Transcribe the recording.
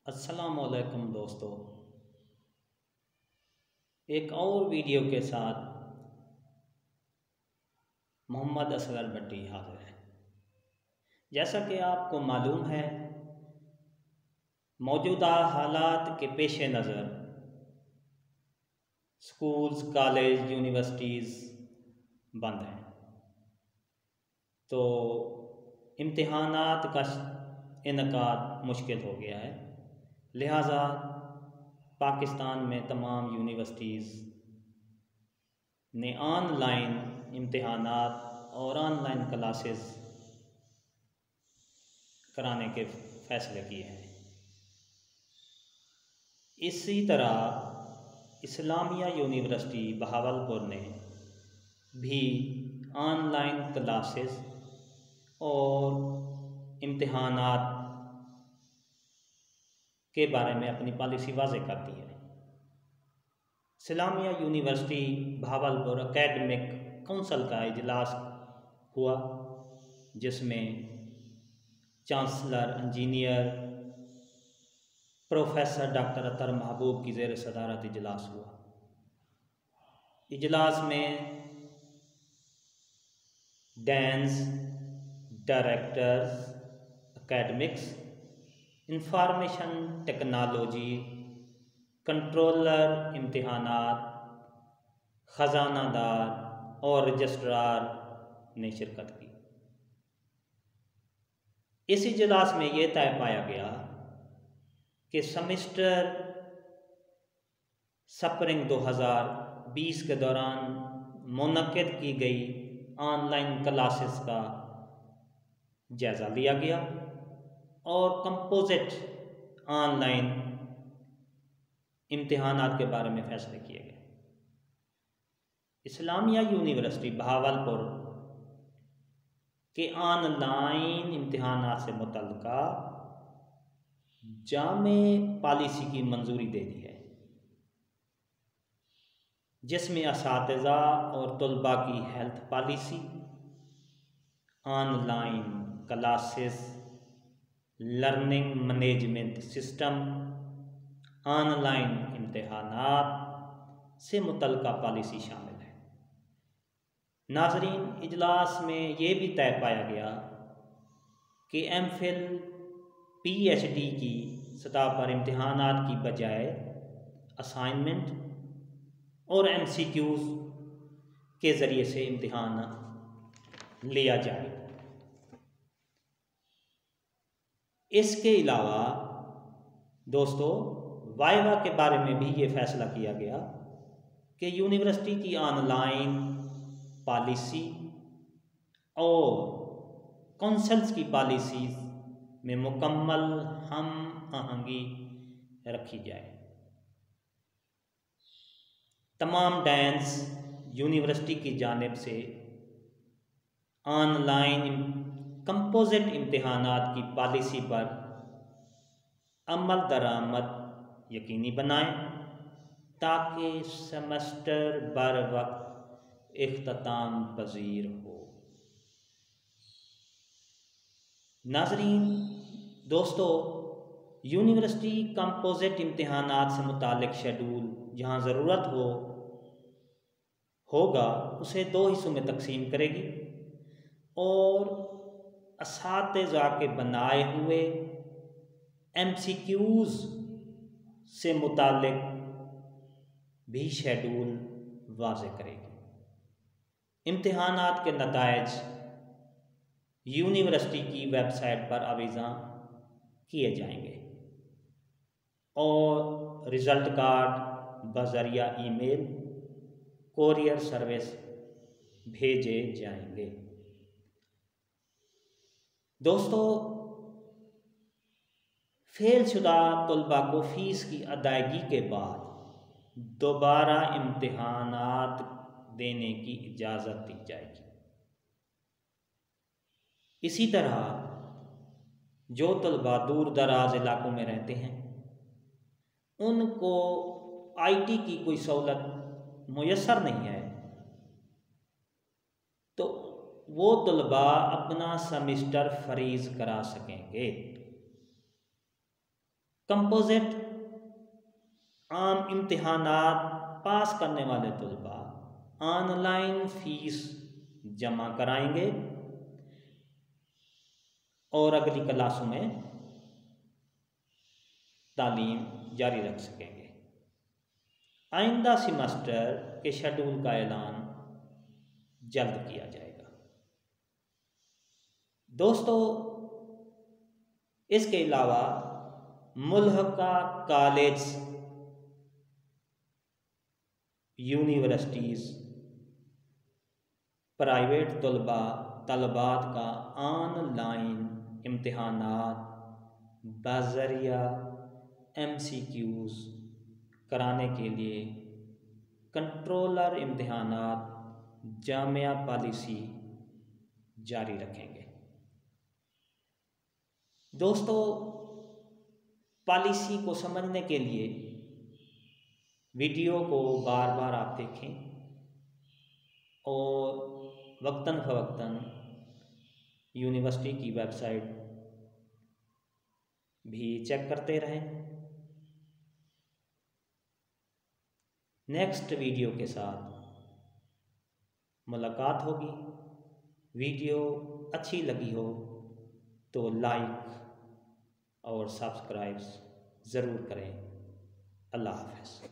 अस्सलामुअलैकुम दोस्तों, एक और वीडियो के साथ मोहम्मद असगर भट्टी हाजिर है। जैसा कि आपको मालूम है, मौजूदा हालात के पेश नज़र स्कूल्स, कॉलेज, यूनिवर्सिटीज़ बंद हैं, तो इम्तिहानात का इनकाद मुश्किल हो गया है। लिहाजा पाकिस्तान में तमाम यूनिवर्सिटीज़ ने ऑनलाइन इम्तिहानात और ऑनलाइन क्लासेस कराने के फ़ैसले किए हैं। इसी तरह इस्लामिया यूनिवर्सिटी बहावलपुर ने भी ऑनलाइन क्लासेस और इम्तिहानात के बारे में अपनी पॉलिसी वाज़ेह कर दी है। Islamia University Bahawalpur academic council का इजलास हुआ, जिसमें chancellor engineer professor doctor Atar Mahboob की ज़ेर सदारत इजलास हुआ। इजलास में deans, directors, academics, information technology, controller इम्तिहानात, ख़जानादार और रजिस्ट्रार ने शिरकत की। इस इजलास में ये तय पाया गया कि सेमेस्टर स्प्रिंग 2020 के दौरान मुनक्किद की गई ऑनलाइन क्लासेस का जायज़ा लिया गया और कंपोजिट ऑनलाइन इम्तिहानात के बारे में फ़ैसले किए गए। इस्लामिया यूनिवर्सिटी बहावलपुर के ऑनलाइन इम्तिहानात से मुतल्लिका जामे पॉलिसी की मंजूरी दे दी है, जिसमें असातिज़ा और तलबा की health policy, online classes, learning management system, online इम्तिहानात से मुतल्लिका पॉलिसी शामिल है। नाज़रीन, इजलास में ये भी तय पाया गया कि एमफिल, पीएचडी की सतह पर इम्तिहानात की बजाय असाइनमेंट और एमसीक्यूज़ के ज़रिए से इम्तिहान लिया जाए। इसके अलावा दोस्तों, वाइवा के बारे में भी ये फ़ैसला किया गया कि यूनिवर्सिटी की ऑनलाइन पॉलिसी और काउंसिल्स की पॉलिसीज़ में मुकम्मल हम आहंगी रखी जाए। तमाम डैंस यूनिवर्सिटी की जानिब से ऑनलाइन कंपोजिट इम्तिहानात की पॉलिसी पर अमल दरामद यकीनी बनाएं ताकि सेमेस्टर बर वक्त इख्तिताम पजीर हो। नाज़रीन दोस्तों, यूनिवर्सिटी कंपोजिट इम्तिहानात से मुतालिक शेड्यूल जहाँ ज़रूरत होगा उसे 2 हिस्सों में तकसीम करेगी और असातिज़ा के बनाए हुए एमसीक्यूज़ से मुतालिक भी शेड्यूल वाज़ेह करेगी। इम्तिहानात के नताइज यूनिवर्सिटी की वेबसाइट पर आवेज़ा किए जाएंगे और रिज़ल्ट कार्ड बज़रिया ईमेल कोरियर सर्विस भेजे जाएंगे। दोस्तों, फेलशुदा तलबा को फ़ीस की अदायगी के बाद दोबारा इम्तिहानात देने की इजाज़त दी जाएगी। इसी तरह जो तलबा दूर दराज इलाकों में रहते हैं उनको आईटी की कोई सहूलत मुयस्सर नहीं है, तो वो तलबा अपना सेमेस्टर फ्रीज करा सकेंगे। कंपोजिट आम इम्तिहानात पास करने वाले तलबा ऑनलाइन फ़ीस जमा कराएंगे और अगली क्लासों में तालीम जारी रख सकेंगे। आइंदा सेमेस्टर के शेड्यूल का ऐलान जल्द किया जाएगा। दोस्तों, इसके अलावा मुल्हका कॉलेज, यूनिवर्सिटीज़, प्राइवेट तलबात का ऑनलाइन इम्तिहानात बज़रिया MCQs कराने के लिए कंट्रोलर इम्तिहानात जामिया पॉलिसी जारी रखेंगे। दोस्तों, पॉलिसी को समझने के लिए वीडियो को बार बार आप देखें और वक्तन फ़वक्तन यूनिवर्सिटी की वेबसाइट भी चेक करते रहें। नेक्स्ट वीडियो के साथ मुलाकात होगी। वीडियो अच्छी लगी हो तो लाइक और सब्सक्राइब ज़रूर करें। अल्लाह हाफ़िज़।